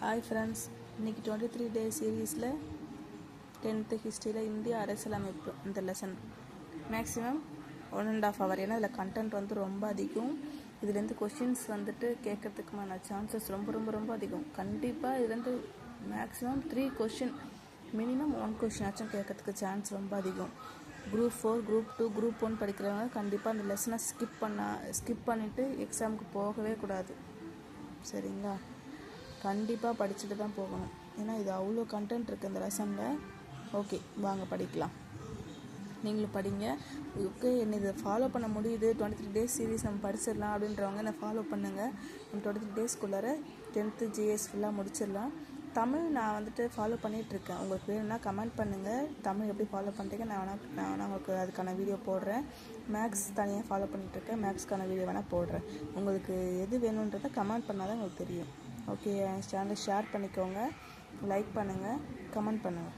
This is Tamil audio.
ஹாய் ஃப்ரெண்ட்ஸ், இன்றைக்கி 23 டே சீரீஸில் 10th ஹிஸ்ட்ரியில் இந்திய அரசியலமைப்பு இந்த லெசன் மேக்ஸிமம் 1.5 hour. ஏன்னா இதில் கண்டென்ட் வந்து ரொம்ப அதிகம். இதுலேருந்து கொஷின்ஸ் வந்துட்டு கேட்கறதுக்குமான சான்சஸ் ரொம்ப ரொம்ப ரொம்ப அதிகம். கண்டிப்பாக இதுலேருந்து மேக்ஸிமம் 3 கொஷின், மினிமம் 1 கொஷின் ஆச்சும் கேட்கறதுக்கு சான்ஸ் ரொம்ப அதிகம். Group 4, Group 2, Group 1 படிக்கிறவங்க கண்டிப்பாக அந்த லெசனை ஸ்கிப் பண்ணிவிட்டு எக்ஸாமுக்கு போகவே கூடாது. சரிங்களா? கண்டிப்பாக படிச்சுட்டு தான் போகணும். ஏன்னா இது அவ்வளோ கண்டென்ட் இருக்குது இந்த லெசனில். ஓகே, வாங்க படிக்கலாம். நீங்களும் படிங்க. ஓகே, என்னை இதை ஃபாலோ பண்ண முடியுது, 23 டேஸ் சீரீஸ் நம்ம படிச்சிடலாம் அப்படின்றவங்க என்னை ஃபாலோ பண்ணுங்கள். நம்ம 23 டேஸ்க்குள்ளார 10th GS ஃபுல்லாக முடிச்சிடலாம். தமிழ் நான் வந்துட்டு ஃபாலோ பண்ணிகிட்ருக்கேன். உங்களுக்கு வேணும்னா கமெண்ட் பண்ணுங்கள், தமிழ் எப்படி ஃபாலோ பண்ணுறீங்க. நான் உங்களுக்கு அதுக்கான வீடியோ போடுறேன். மேக்ஸ் தனியாக ஃபாலோ பண்ணிகிட்ருக்கேன், மேக்ஸ்க்கான வீடியோ வேணால் போடுறேன். உங்களுக்கு எது வேணுன்றதை கமெண்ட் பண்ணால் தான் உங்களுக்கு தெரியும். ஓகே, என் சேனலை ஷேர் பண்ணிக்கோங்க, லைக் பண்ணுங்கள், கமெண்ட் பண்ணுங்கள்.